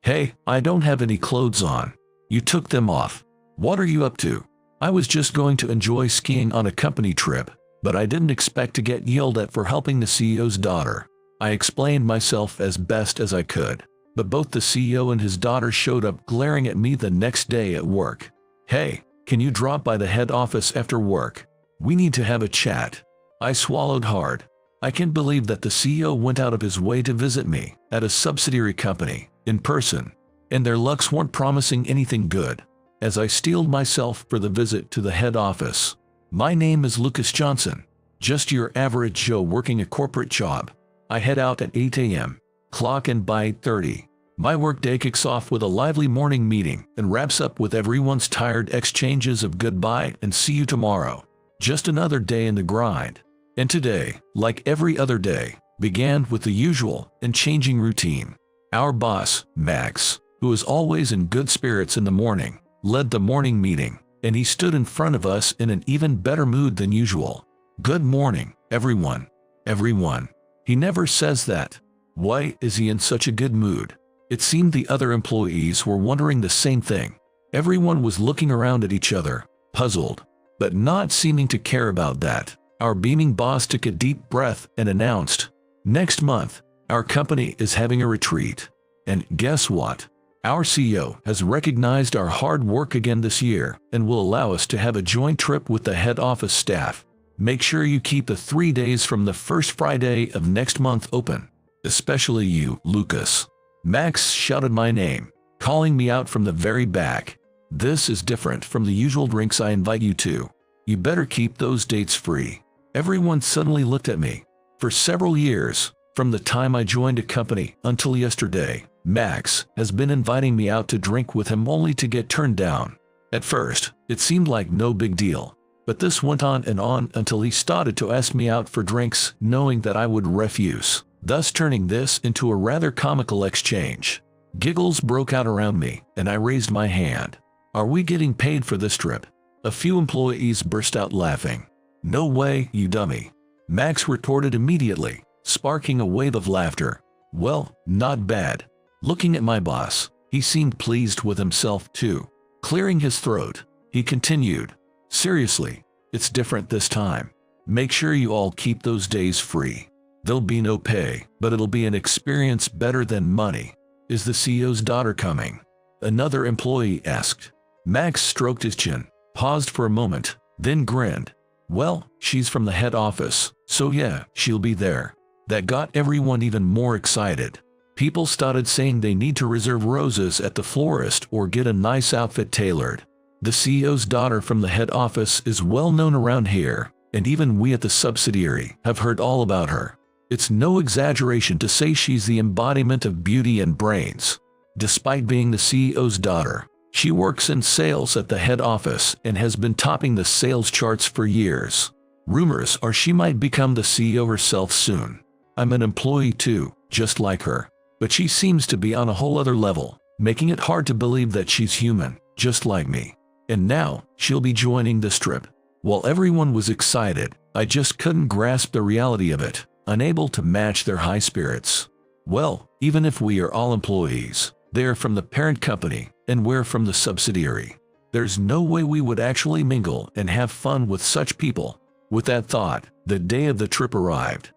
Hey, I don't have any clothes on. You took them off. What are you up to? I was just going to enjoy skiing on a company trip, but I didn't expect to get yelled at for helping the CEO's daughter. I explained myself as best as I could, but both the CEO and his daughter showed up glaring at me the next day at work. Hey, can you drop by the head office after work? We need to have a chat. I swallowed hard. I can't believe that the CEO went out of his way to visit me at a subsidiary company in person, and their looks weren't promising anything good. As I steeled myself for the visit to the head office, my name is Lucas Johnson, just your average Joe working a corporate job. I head out at 8 a.m., clock in by 8:30. My workday kicks off with a lively morning meeting and wraps up with everyone's tired exchanges of goodbye and see you tomorrow. Just another day in the grind. And today, like every other day, began with the usual and changing routine. Our boss, Max, who is always in good spirits in the morning, led the morning meeting, and he stood in front of us in an even better mood than usual. Good morning, everyone. Everyone. He never says that. Why is he in such a good mood? It seemed the other employees were wondering the same thing. Everyone was looking around at each other, puzzled, but not seeming to care about that. Our beaming boss took a deep breath and announced, "Next month, our company is having a retreat. And guess what? Our CEO has recognized our hard work again this year and will allow us to have a joint trip with the head office staff. Make sure you keep the 3 days from the first Friday of next month open. Especially you, Lucas." Max shouted my name, calling me out from the very back. "This is different from the usual drinks I invite you to. You better keep those dates free." Everyone suddenly looked at me. For several years, from the time I joined a company until yesterday, Max has been inviting me out to drink with him only to get turned down. At first, it seemed like no big deal, but this went on and on until he started to ask me out for drinks knowing that I would refuse, thus turning this into a rather comical exchange. Giggles broke out around me, and I raised my hand. "Are we getting paid for this trip?" A few employees burst out laughing. "No way, you dummy," Max retorted immediately, sparking a wave of laughter. "Well, not bad." Looking at my boss, he seemed pleased with himself too. Clearing his throat, he continued, "Seriously, it's different this time. Make sure you all keep those days free. There'll be no pay, but it'll be an experience better than money." "Is the CEO's daughter coming?" another employee asked. Max stroked his chin, paused for a moment, then grinned. "Well, she's from the head office, so yeah, she'll be there." That got everyone even more excited. People started saying they need to reserve roses at the florist or get a nice outfit tailored. The CEO's daughter from the head office is well known around here, and even we at the subsidiary have heard all about her. It's no exaggeration to say she's the embodiment of beauty and brains. Despite being the CEO's daughter, she works in sales at the head office and has been topping the sales charts for years. Rumors are she might become the CEO herself soon. I'm an employee too, just like her. But she seems to be on a whole other level, making it hard to believe that she's human, just like me. And now, she'll be joining this trip. While everyone was excited, I just couldn't grasp the reality of it, unable to match their high spirits. Well, even if we are all employees, they are from the parent company, and we're from the subsidiary. There's no way we would actually mingle and have fun with such people. With that thought, the day of the trip arrived.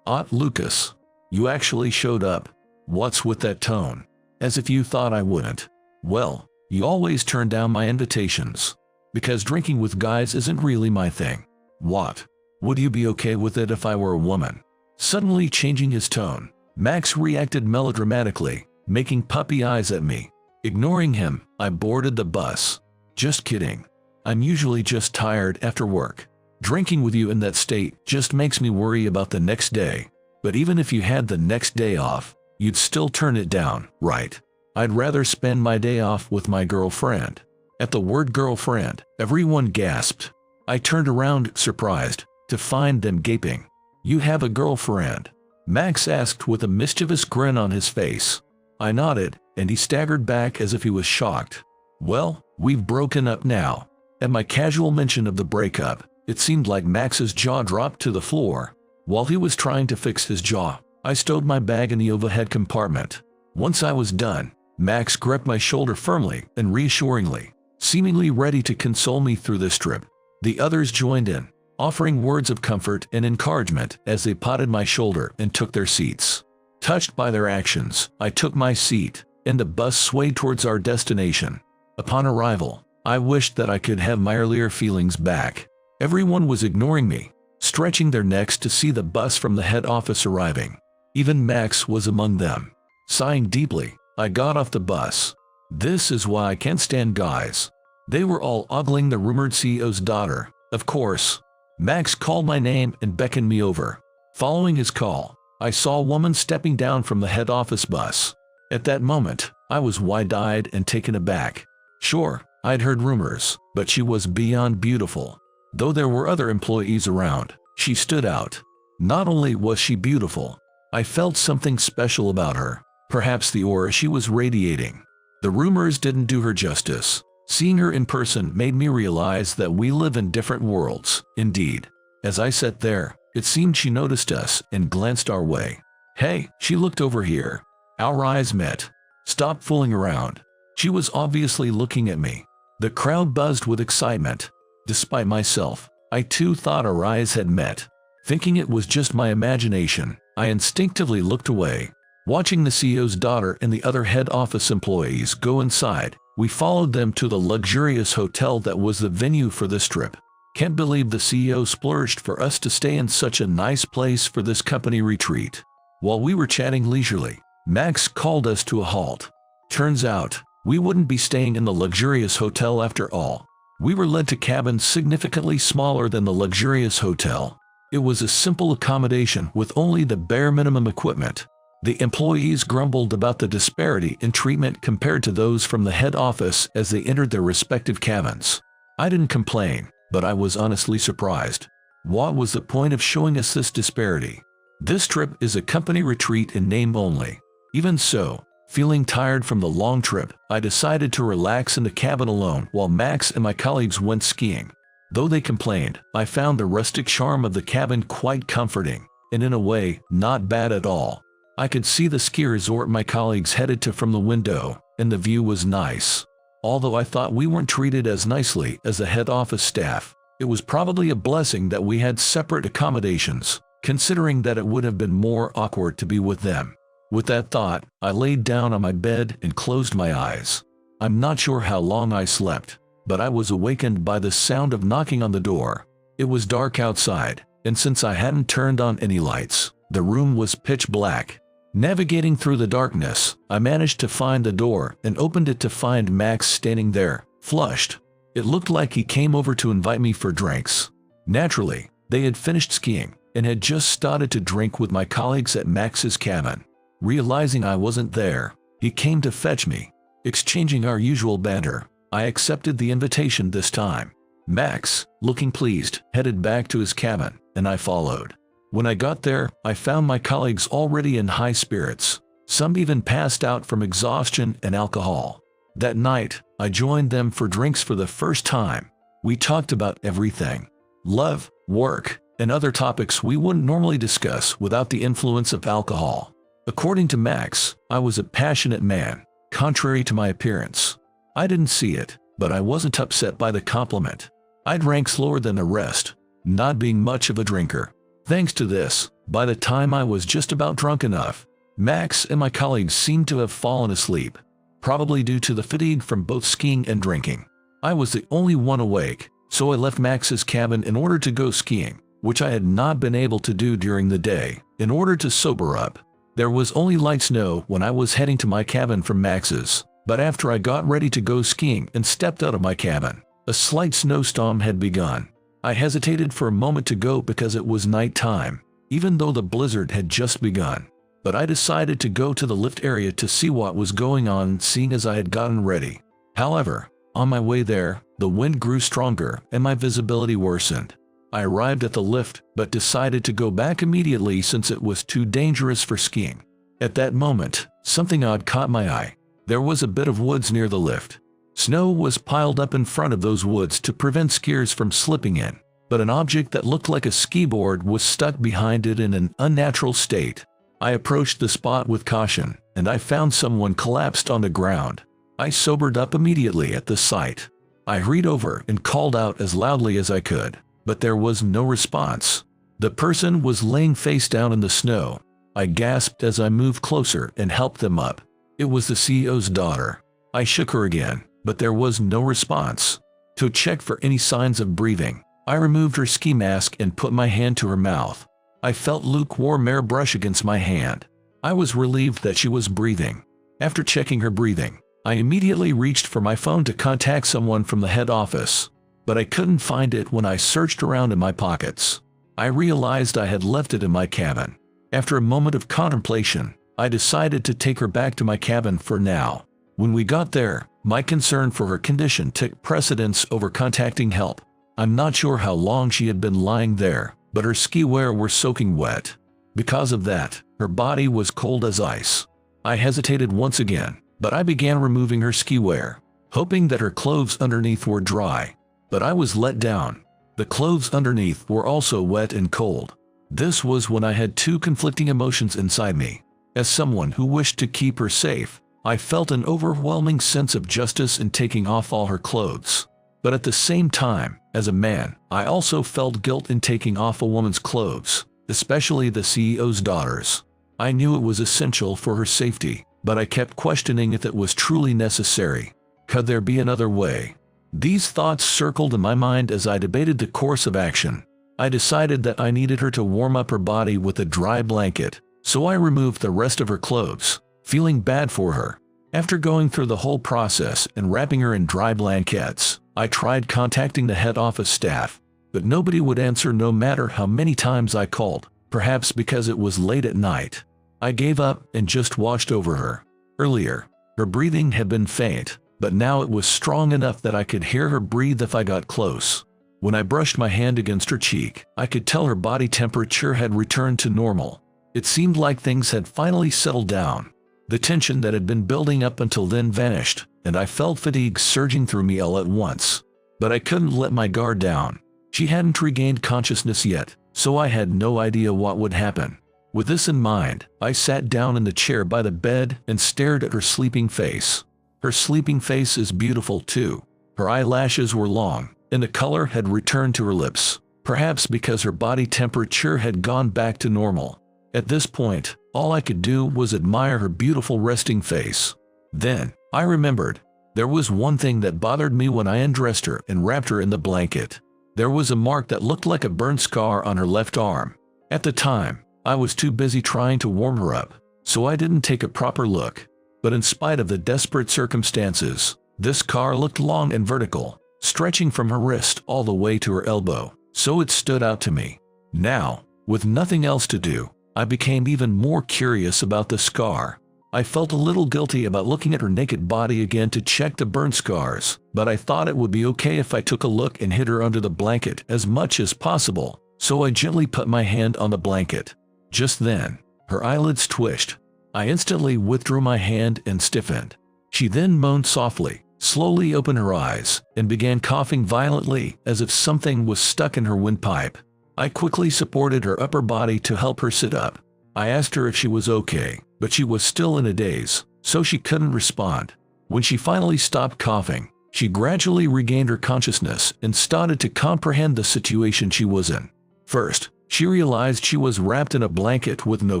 Lucas, you actually showed up. What's with that tone? As if you thought I wouldn't. Well, you always turn down my invitations. Because drinking with guys isn't really my thing. What? Would you be okay with it if I were a woman? Suddenly changing his tone, Max reacted melodramatically, making puppy eyes at me. Ignoring him, I boarded the bus. Just kidding. I'm usually just tired after work. Drinking with you in that state just makes me worry about the next day. But even if you had the next day off, you'd still turn it down, right? I'd rather spend my day off with my girlfriend. At the word girlfriend, everyone gasped. I turned around, surprised, to find them gaping. "You have a girlfriend?" Max asked with a mischievous grin on his face. I nodded, and he staggered back as if he was shocked. "Well, we've broken up now." At my casual mention of the breakup, it seemed like Max's jaw dropped to the floor. While he was trying to fix his jaw, I stowed my bag in the overhead compartment. Once I was done, Max gripped my shoulder firmly and reassuringly, seemingly ready to console me through this trip. The others joined in, offering words of comfort and encouragement as they patted my shoulder and took their seats. Touched by their actions, I took my seat, and the bus swayed towards our destination. Upon arrival, I wished that I could have my earlier feelings back. Everyone was ignoring me, stretching their necks to see the bus from the head office arriving. Even Max was among them. Sighing deeply, I got off the bus. This is why I can't stand guys. They were all ogling the rumored CEO's daughter. Of course. Max called my name and beckoned me over. Following his call, I saw a woman stepping down from the head office bus. At that moment, I was wide-eyed and taken aback. Sure, I'd heard rumors, but she was beyond beautiful. Though there were other employees around, she stood out. Not only was she beautiful, I felt something special about her. Perhaps the aura she was radiating. The rumors didn't do her justice. Seeing her in person made me realize that we live in different worlds. Indeed, as I sat there, it seemed she noticed us and glanced our way. Hey, she looked over here. Our eyes met. Stop fooling around. She was obviously looking at me. The crowd buzzed with excitement. Despite myself, I too thought our eyes had met. Thinking it was just my imagination, I instinctively looked away. Watching the CEO's daughter and the other head office employees go inside, we followed them to the luxurious hotel that was the venue for this trip. Can't believe the CEO splurged for us to stay in such a nice place for this company retreat. While we were chatting leisurely, Max called us to a halt. Turns out, we wouldn't be staying in the luxurious hotel after all. We were led to cabins significantly smaller than the luxurious hotel. It was a simple accommodation with only the bare minimum equipment. The employees grumbled about the disparity in treatment compared to those from the head office as they entered their respective cabins. I didn't complain, but I was honestly surprised. What was the point of showing us this disparity? This trip is a company retreat in name only. Even so, feeling tired from the long trip, I decided to relax in the cabin alone while Max and my colleagues went skiing. Though they complained, I found the rustic charm of the cabin quite comforting, and in a way, not bad at all. I could see the ski resort my colleagues headed to from the window, and the view was nice. Although I thought we weren't treated as nicely as the head office staff, it was probably a blessing that we had separate accommodations, considering that it would have been more awkward to be with them. With that thought, I laid down on my bed and closed my eyes. I'm not sure how long I slept, but I was awakened by the sound of knocking on the door. It was dark outside, and since I hadn't turned on any lights, the room was pitch black. Navigating through the darkness, I managed to find the door and opened it to find Max standing there, flushed. It looked like he came over to invite me for drinks. Naturally, they had finished skiing and had just started to drink with my colleagues at Max's cabin. Realizing I wasn't there, he came to fetch me. Exchanging our usual banter, I accepted the invitation this time. Max, looking pleased, headed back to his cabin, and I followed. When I got there, I found my colleagues already in high spirits. Some even passed out from exhaustion and alcohol. That night, I joined them for drinks for the first time. We talked about everything: love, work, and other topics we wouldn't normally discuss without the influence of alcohol. According to Max, I was a passionate man, contrary to my appearance. I didn't see it, but I wasn't upset by the compliment. I drank slower than the rest, not being much of a drinker. Thanks to this, by the time I was just about drunk enough, Max and my colleagues seemed to have fallen asleep, probably due to the fatigue from both skiing and drinking. I was the only one awake, so I left Max's cabin in order to go skiing, which I had not been able to do during the day, in order to sober up. There was only light snow when I was heading to my cabin from Max's, but after I got ready to go skiing and stepped out of my cabin, a slight snowstorm had begun. I hesitated for a moment to go because it was night time, even though the blizzard had just begun. But I decided to go to the lift area to see what was going on, seeing as I had gotten ready. However, on my way there, the wind grew stronger and my visibility worsened. I arrived at the lift, but decided to go back immediately since it was too dangerous for skiing. At that moment, something odd caught my eye. There was a bit of woods near the lift. Snow was piled up in front of those woods to prevent skiers from slipping in, but an object that looked like a ski board was stuck behind it in an unnatural state. I approached the spot with caution, and I found someone collapsed on the ground. I sobered up immediately at the sight. I hurried over and called out as loudly as I could, but there was no response. The person was laying face down in the snow. I gasped as I moved closer and helped them up. It was the CEO's daughter. I shook her again, but there was no response. To check for any signs of breathing, I removed her ski mask and put my hand to her mouth. I felt lukewarm air brush against my hand. I was relieved that she was breathing. After checking her breathing, I immediately reached for my phone to contact someone from the head office, but I couldn't find it when I searched around in my pockets. I realized I had left it in my cabin. After a moment of contemplation, I decided to take her back to my cabin for now. When we got there, my concern for her condition took precedence over contacting help. I'm not sure how long she had been lying there, but her ski wear were soaking wet. Because of that, her body was cold as ice. I hesitated once again, but I began removing her ski wear, hoping that her clothes underneath were dry. But I was let down. The clothes underneath were also wet and cold. This was when I had two conflicting emotions inside me. As someone who wished to keep her safe, I felt an overwhelming sense of justice in taking off all her clothes. But at the same time, as a man, I also felt guilt in taking off a woman's clothes, especially the CEO's daughter's. I knew it was essential for her safety, but I kept questioning if it was truly necessary. Could there be another way? These thoughts circled in my mind as I debated the course of action. I decided that I needed her to warm up her body with a dry blanket, so I removed the rest of her clothes, feeling bad for her. After going through the whole process and wrapping her in dry blankets, I tried contacting the head office staff, but nobody would answer no matter how many times I called, perhaps because it was late at night. I gave up and just watched over her. Earlier, her breathing had been faint, but now it was strong enough that I could hear her breathe if I got close. When I brushed my hand against her cheek, I could tell her body temperature had returned to normal. It seemed like things had finally settled down. The tension that had been building up until then vanished, and I felt fatigue surging through me all at once. But I couldn't let my guard down. She hadn't regained consciousness yet, so I had no idea what would happen. With this in mind, I sat down in the chair by the bed and stared at her sleeping face. Her sleeping face is beautiful too. Her eyelashes were long, and the color had returned to her lips, perhaps because her body temperature had gone back to normal. At this point, all I could do was admire her beautiful resting face. Then, I remembered. There was one thing that bothered me when I undressed her and wrapped her in the blanket. There was a mark that looked like a burn scar on her left arm. At the time, I was too busy trying to warm her up, so I didn't take a proper look. But in spite of the desperate circumstances, this scar looked long and vertical, stretching from her wrist all the way to her elbow, so it stood out to me. Now, with nothing else to do, I became even more curious about the scar. I felt a little guilty about looking at her naked body again to check the burn scars, but I thought it would be okay if I took a look and hid her under the blanket as much as possible, so I gently put my hand on the blanket. Just then, her eyelids twitched. I instantly withdrew my hand and stiffened. She then moaned softly, slowly opened her eyes, and began coughing violently as if something was stuck in her windpipe. I quickly supported her upper body to help her sit up. I asked her if she was okay, but she was still in a daze, so she couldn't respond. When she finally stopped coughing, she gradually regained her consciousness and started to comprehend the situation she was in. First, she realized she was wrapped in a blanket with no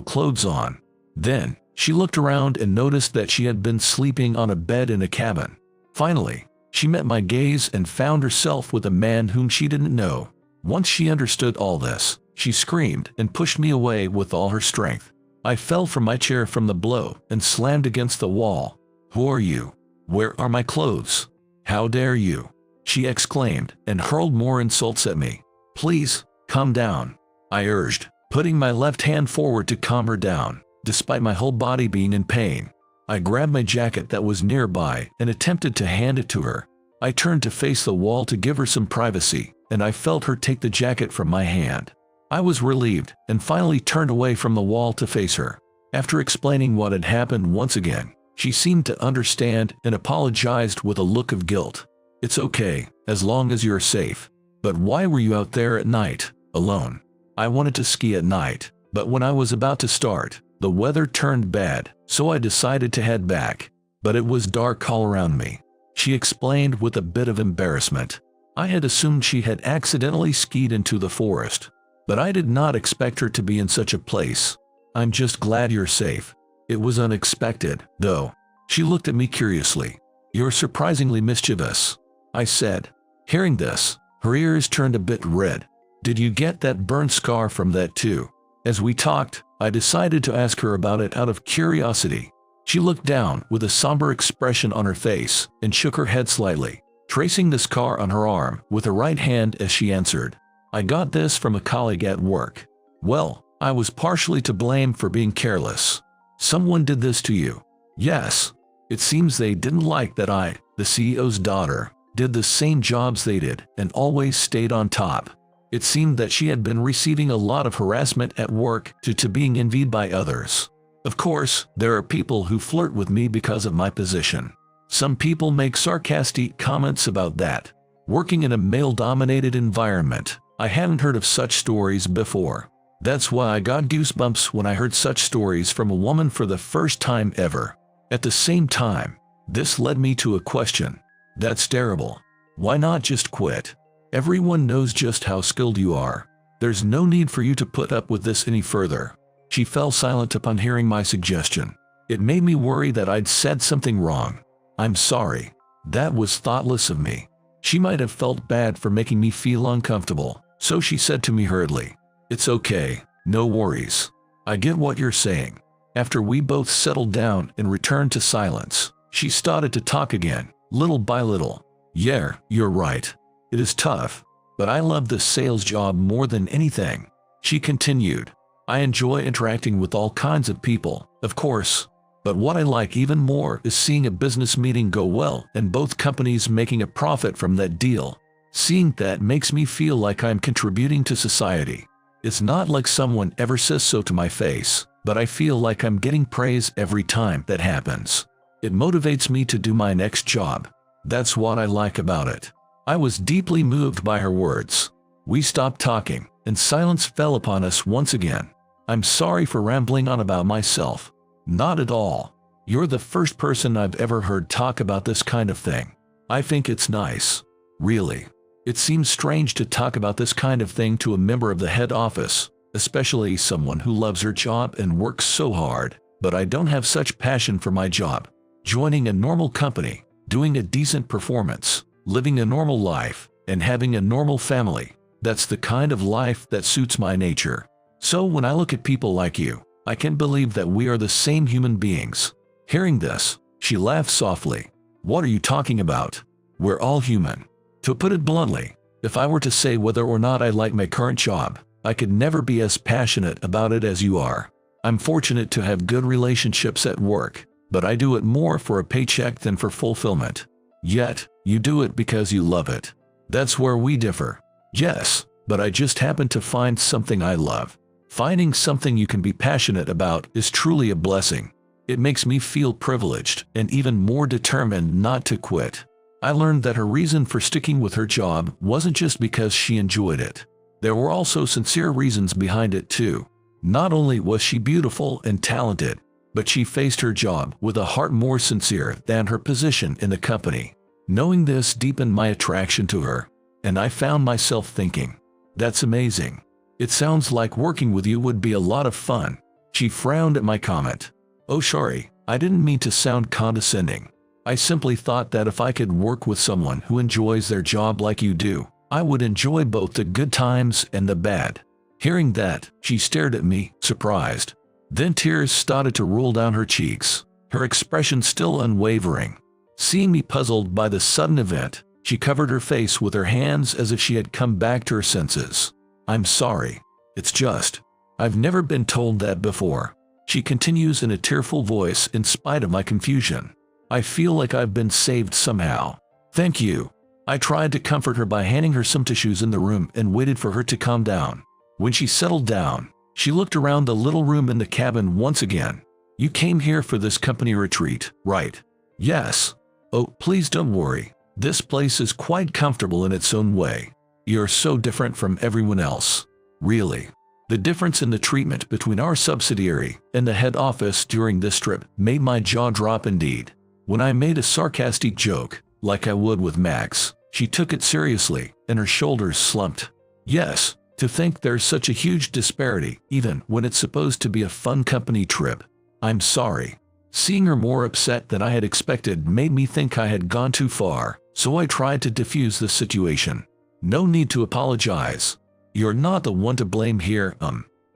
clothes on. Then, she looked around and noticed that she had been sleeping on a bed in a cabin. Finally, she met my gaze and found herself with a man whom she didn't know. Once she understood all this, she screamed and pushed me away with all her strength. I fell from my chair from the blow and slammed against the wall. "Who are you? Where are my clothes? How dare you?" she exclaimed and hurled more insults at me. "Please, calm down," I urged, putting my left hand forward to calm her down, despite my whole body being in pain. I grabbed my jacket that was nearby and attempted to hand it to her. I turned to face the wall to give her some privacy, and I felt her take the jacket from my hand. I was relieved and finally turned away from the wall to face her. After explaining what had happened once again, she seemed to understand and apologized with a look of guilt. "It's okay, as long as you're safe. But why were you out there at night, alone?" "I wanted to ski at night, but when I was about to start, the weather turned bad, so I decided to head back. But it was dark all around me, she explained with a bit of embarrassment. I had assumed she had accidentally skied into the forest, but I did not expect her to be in such a place. I'm just glad you're safe. It was unexpected, though. She looked at me curiously. You're surprisingly mischievous, I said. Hearing this, her ears turned a bit red. Did you get that burn scar from that too? As we talked, I decided to ask her about it out of curiosity. She looked down with a somber expression on her face and shook her head slightly, tracing the scar on her arm with her right hand as she answered. I got this from a colleague at work. Well, I was partially to blame for being careless. Someone did this to you? Yes. It seems they didn't like that I, the CEO's daughter, did the same jobs they did and always stayed on top. It seemed that she had been receiving a lot of harassment at work due to being envied by others. Of course, there are people who flirt with me because of my position. Some people make sarcastic comments about that. Working in a male-dominated environment, I hadn't heard of such stories before. That's why I got goosebumps when I heard such stories from a woman for the first time ever. At the same time, this led me to a question. That's terrible. Why not just quit? Everyone knows just how skilled you are. There's no need for you to put up with this any further. She fell silent upon hearing my suggestion. It made me worry that I'd said something wrong. I'm sorry. That was thoughtless of me. She might have felt bad for making me feel uncomfortable, so she said to me hurriedly, It's okay, no worries. I get what you're saying. After we both settled down and returned to silence, she started to talk again, little by little. Yeah, you're right. It is tough, but I love the sales job more than anything. She continued. I enjoy interacting with all kinds of people, of course, but what I like even more is seeing a business meeting go well and both companies making a profit from that deal. Seeing that makes me feel like I'm contributing to society. It's not like someone ever says so to my face, but I feel like I'm getting praise every time that happens. It motivates me to do my next job. That's what I like about it. I was deeply moved by her words. We stopped talking, and silence fell upon us once again. I'm sorry for rambling on about myself. Not at all. You're the first person I've ever heard talk about this kind of thing. I think it's nice. Really. It seems strange to talk about this kind of thing to a member of the head office, especially someone who loves her job and works so hard, but I don't have such passion for my job. Joining a normal company, doing a decent performance, living a normal life, and having a normal family, that's the kind of life that suits my nature. So when I look at people like you, I can believe that we are the same human beings. Hearing this, she laughed softly. What are you talking about? We're all human. To put it bluntly, if I were to say whether or not I like my current job, I could never be as passionate about it as you are. I'm fortunate to have good relationships at work, but I do it more for a paycheck than for fulfillment. Yet, you do it because you love it. That's where we differ. Yes, but I just happen to find something I love. Finding something you can be passionate about is truly a blessing. It makes me feel privileged and even more determined not to quit. I learned that her reason for sticking with her job wasn't just because she enjoyed it. There were also sincere reasons behind it too. Not only was she beautiful and talented, but she faced her job with a heart more sincere than her position in the company. Knowing this deepened my attraction to her, and I found myself thinking, that's amazing. It sounds like working with you would be a lot of fun. She frowned at my comment. Oh, sorry, I didn't mean to sound condescending. I simply thought that if I could work with someone who enjoys their job like you do, I would enjoy both the good times and the bad. Hearing that, she stared at me, surprised. Then tears started to roll down her cheeks, her expression still unwavering. Seeing me puzzled by the sudden event, she covered her face with her hands as if she had come back to her senses. I'm sorry. It's just, I've never been told that before. She continues in a tearful voice in spite of my confusion. I feel like I've been saved somehow. Thank you. I tried to comfort her by handing her some tissues in the room and waited for her to calm down. When she settled down, she looked around the little room in the cabin once again. You came here for this company retreat, right? Yes. Oh, please don't worry. This place is quite comfortable in its own way. You're so different from everyone else. Really. The difference in the treatment between our subsidiary and the head office during this trip made my jaw drop indeed. When I made a sarcastic joke, like I would with Max, she took it seriously and her shoulders slumped. Yes, to think there's such a huge disparity even when it's supposed to be a fun company trip. I'm sorry. Seeing her more upset than I had expected made me think I had gone too far, so I tried to defuse the situation. No need to apologize. You're not the one to blame here,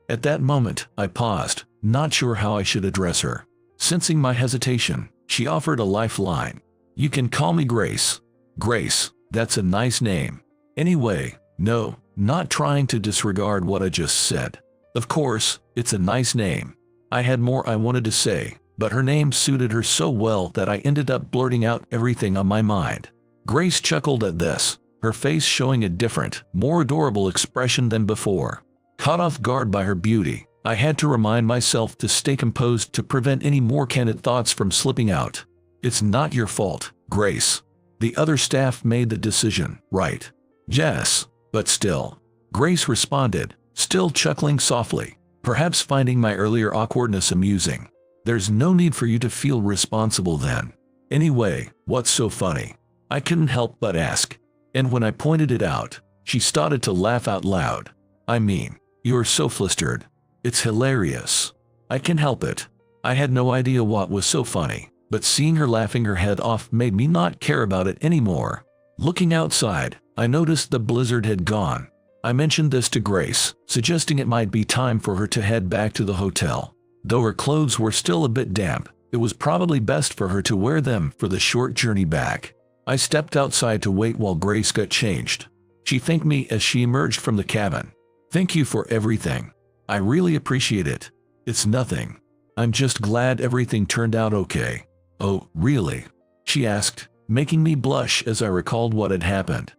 At that moment, I paused, not sure how I should address her. Sensing my hesitation, she offered a lifeline. You can call me Grace. Grace, that's a nice name. Anyway, no, not trying to disregard what I just said. Of course, it's a nice name. I had more I wanted to say, but her name suited her so well that I ended up blurting out everything on my mind. Grace chuckled at this, her face showing a different, more adorable expression than before. Caught off guard by her beauty, I had to remind myself to stay composed to prevent any more candid thoughts from slipping out. It's not your fault, Grace. The other staff made the decision, right? Yes, but still. Grace responded, still chuckling softly, perhaps finding my earlier awkwardness amusing. There's no need for you to feel responsible then. Anyway, what's so funny? I couldn't help but ask. And when I pointed it out, she started to laugh out loud. I mean, you're so flustered. It's hilarious. I can't help it. I had no idea what was so funny, but seeing her laughing her head off made me not care about it anymore. Looking outside, I noticed the blizzard had gone. I mentioned this to Grace, suggesting it might be time for her to head back to the hotel. Though her clothes were still a bit damp, it was probably best for her to wear them for the short journey back. I stepped outside to wait while Grace got changed. She thanked me as she emerged from the cabin. Thank you for everything. I really appreciate it. It's nothing. I'm just glad everything turned out okay. Oh, really? She asked, making me blush as I recalled what had happened.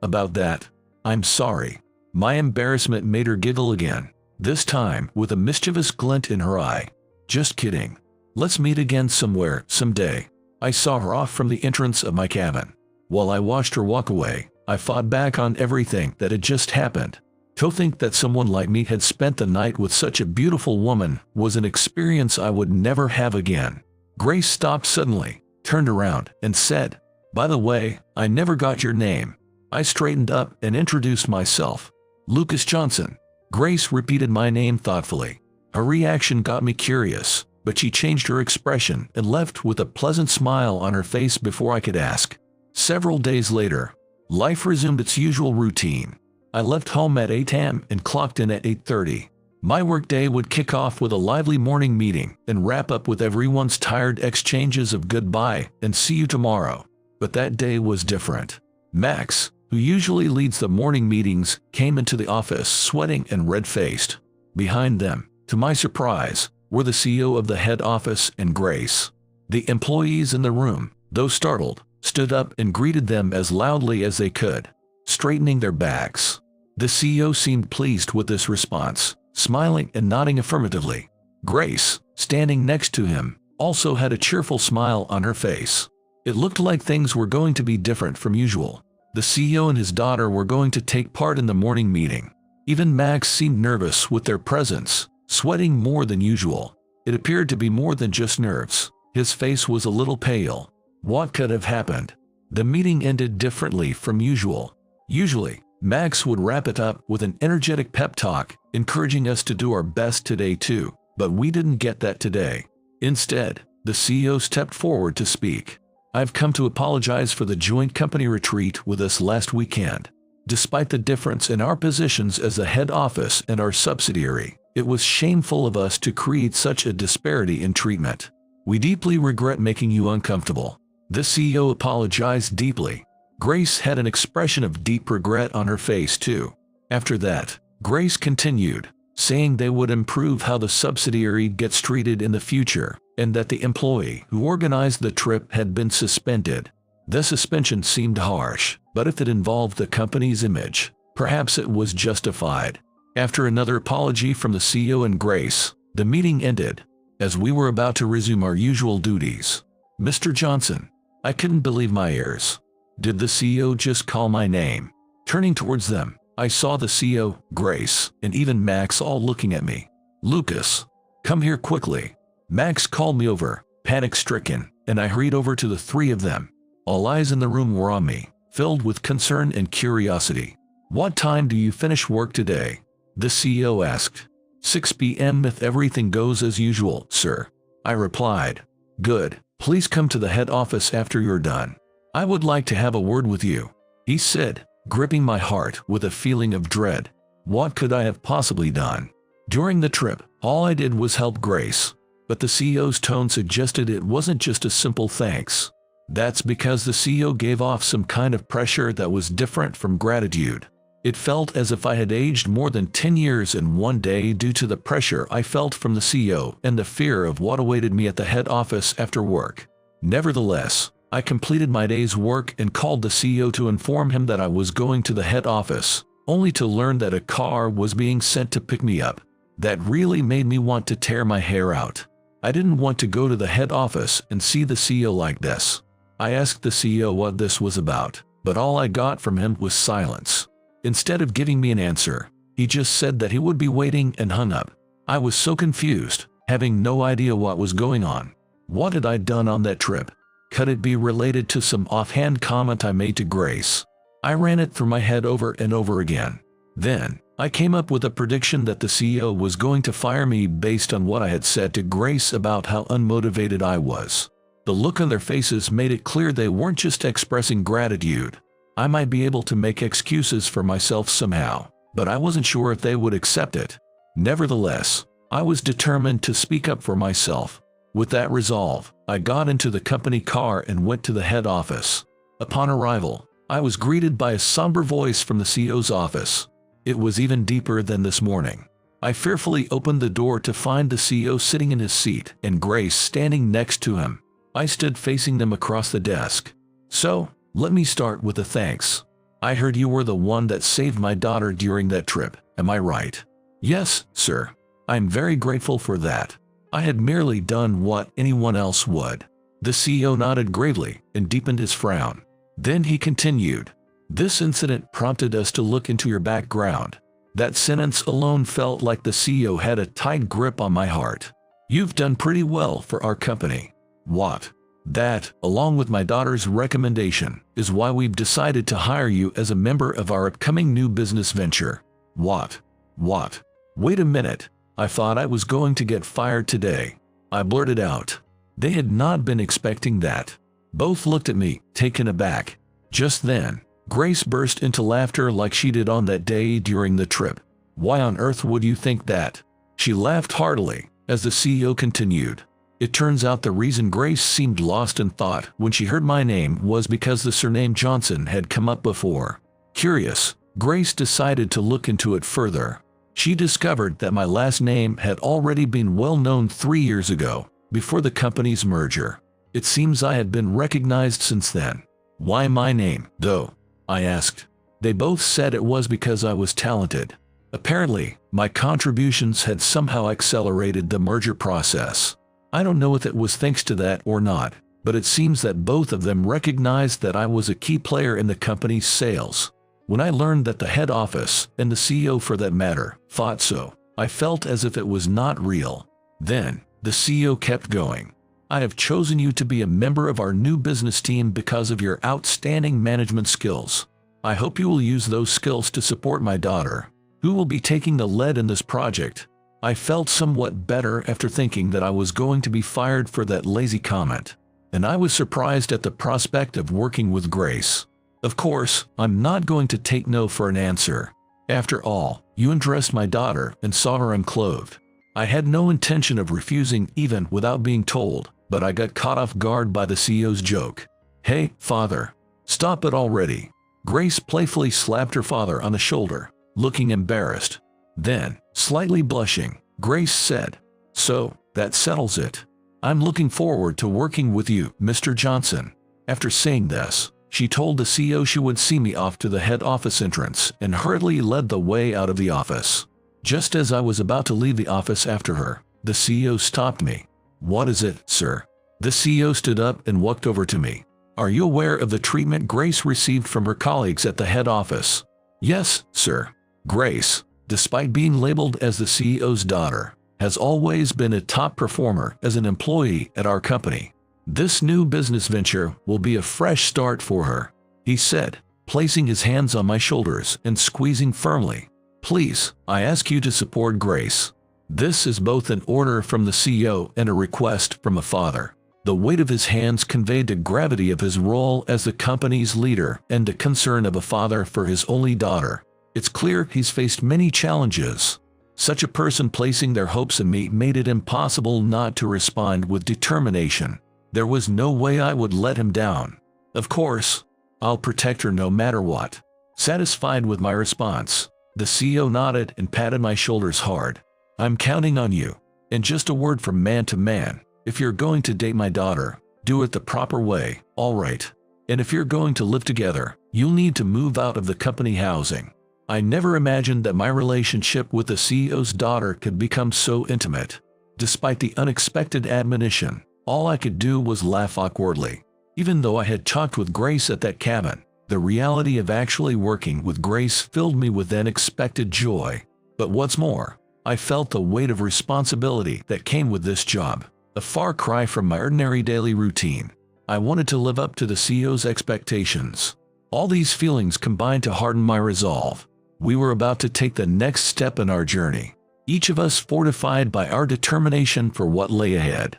About that. I'm sorry. My embarrassment made her giggle again, this time with a mischievous glint in her eye. Just kidding. Let's meet again somewhere, someday. I saw her off from the entrance of my cabin. While I watched her walk away, I thought back on everything that had just happened. To think that someone like me had spent the night with such a beautiful woman was an experience I would never have again. Grace stopped suddenly, turned around, and said, "By the way, I never got your name." I straightened up and introduced myself. Lucas Johnson. Grace repeated my name thoughtfully. Her reaction got me curious, but she changed her expression and left with a pleasant smile on her face before I could ask. Several days later, life resumed its usual routine. I left home at 8 a.m. and clocked in at 8:30. My workday would kick off with a lively morning meeting and wrap up with everyone's tired exchanges of goodbye and see you tomorrow. But that day was different. Max, who usually leads the morning meetings, came into the office sweating and red-faced. Behind them, to my surprise, were the CEO of the head office and Grace. The employees in the room, though startled, stood up and greeted them as loudly as they could, straightening their backs. The CEO seemed pleased with this response, smiling and nodding affirmatively. Grace, standing next to him, also had a cheerful smile on her face. It looked like things were going to be different from usual. The CEO and his daughter were going to take part in the morning meeting. Even Max seemed nervous with their presence, sweating more than usual. It appeared to be more than just nerves. His face was a little pale. What could have happened? The meeting ended differently from usual. Usually, Max would wrap it up with an energetic pep talk, encouraging us to do our best today too, but we didn't get that today. Instead, the CEO stepped forward to speak. I've come to apologize for the joint company retreat with us last weekend. Despite the difference in our positions as the head office and our subsidiary, it was shameful of us to create such a disparity in treatment. We deeply regret making you uncomfortable. The CEO apologized deeply. Grace had an expression of deep regret on her face too. After that, Grace continued, saying they would improve how the subsidiary gets treated in the future, and that the employee who organized the trip had been suspended. The suspension seemed harsh, but if it involved the company's image, perhaps it was justified. After another apology from the CEO and Grace, the meeting ended. As we were about to resume our usual duties, "Mr. Johnson." I couldn't believe my ears. Did the CEO just call my name? Turning towards them, I saw the CEO, Grace, and even Max all looking at me. "Lucas, come here quickly." Max called me over, panic-stricken, and I hurried over to the three of them. All eyes in the room were on me, filled with concern and curiosity. "What time do you finish work today?" the CEO asked. 6 p.m. if everything goes as usual, sir," I replied. "Good. Please come to the head office after you're done. I would like to have a word with you," he said, gripping my heart with a feeling of dread. What could I have possibly done? During the trip, all I did was help Grace, but the CEO's tone suggested it wasn't just a simple thanks. That's because the CEO gave off some kind of pressure that was different from gratitude. It felt as if I had aged more than 10 years in one day due to the pressure I felt from the CEO and the fear of what awaited me at the head office after work. Nevertheless, I completed my day's work and called the CEO to inform him that I was going to the head office, only to learn that a car was being sent to pick me up. That really made me want to tear my hair out. I didn't want to go to the head office and see the CEO like this. I asked the CEO what this was about, but all I got from him was silence. Instead of giving me an answer, he just said that he would be waiting and hung up. I was so confused, having no idea what was going on. What had I done on that trip? Could it be related to some offhand comment I made to Grace? I ran it through my head over and over again. Then, I came up with a prediction that the CEO was going to fire me based on what I had said to Grace about how unmotivated I was. The look on their faces made it clear they weren't just expressing gratitude. I might be able to make excuses for myself somehow, but I wasn't sure if they would accept it. Nevertheless, I was determined to speak up for myself. With that resolve, I got into the company car and went to the head office. Upon arrival, I was greeted by a somber voice from the CEO's office. It was even deeper than this morning. I fearfully opened the door to find the CEO sitting in his seat and Grace standing next to him. I stood facing them across the desk. "So, let me start with a thanks. I heard you were the one that saved my daughter during that trip, am I right?" "Yes, sir. I'm very grateful for that. I had merely done what anyone else would." The CEO nodded gravely and deepened his frown. Then he continued, "This incident prompted us to look into your background." That sentence alone felt like the CEO had a tight grip on my heart. "You've done pretty well for our company." "What?" "That, along with my daughter's recommendation, is why we've decided to hire you as a member of our upcoming new business venture." "What? What? Wait a minute. I thought I was going to get fired today," I blurted out. They had not been expecting that. Both looked at me, taken aback. Just then, Grace burst into laughter like she did on that day during the trip. "Why on earth would you think that?" She laughed heartily as the CEO continued. It turns out the reason Grace seemed lost in thought when she heard my name was because the surname Johnson had come up before. Curious, Grace decided to look into it further. She discovered that my last name had already been well known 3 years ago, before the company's merger. It seems I had been recognized since then. "Why my name, though?" I asked. They both said it was because I was talented. Apparently, my contributions had somehow accelerated the merger process. I don't know if it was thanks to that or not, but it seems that both of them recognized that I was a key player in the company's sales. When I learned that the head office, and the CEO for that matter, thought so, I felt as if it was not real. Then, the CEO kept going. "I have chosen you to be a member of our new business team because of your outstanding management skills. I hope you will use those skills to support my daughter, who will be taking the lead in this project." I felt somewhat better after thinking that I was going to be fired for that lazy comment, and I was surprised at the prospect of working with Grace. Of course, I'm not going to take no for an answer. After all, you undressed my daughter and saw her unclothed. I had no intention of refusing even without being told, but I got caught off guard by the CEO's joke. "Hey, father, stop it already." Grace playfully slapped her father on the shoulder, looking embarrassed. Then, slightly blushing, Grace said, "So, that settles it. I'm looking forward to working with you, Mr. Johnson." After saying this, she told the CEO she would see me off to the head office entrance and hurriedly led the way out of the office. Just as I was about to leave the office after her, the CEO stopped me. "What is it, sir?" The CEO stood up and walked over to me. "Are you aware of the treatment Grace received from her colleagues at the head office?" Yes, sir. Grace, despite being labeled as the CEO's daughter, has always been a top performer as an employee at our company. This new business venture will be a fresh start for her, he said, placing his hands on my shoulders and squeezing firmly. Please, I ask you to support Grace. This is both an order from the CEO and a request from a father. The weight of his hands conveyed the gravity of his role as the company's leader and the concern of a father for his only daughter. It's clear he's faced many challenges. Such a person placing their hopes in me made it impossible not to respond with determination. There was no way I would let him down. Of course, I'll protect her no matter what. Satisfied with my response, the CEO nodded and patted my shoulders hard. I'm counting on you. And just a word from man to man. If you're going to date my daughter, do it the proper way, all right. And if you're going to live together, you'll need to move out of the company housing. I never imagined that my relationship with the CEO's daughter could become so intimate. Despite the unexpected admonition, all I could do was laugh awkwardly. Even though I had talked with Grace at that cabin, the reality of actually working with Grace filled me with unexpected joy. But what's more, I felt the weight of responsibility that came with this job. A far cry from my ordinary daily routine. I wanted to live up to the CEO's expectations. All these feelings combined to harden my resolve. We were about to take the next step in our journey, each of us fortified by our determination for what lay ahead.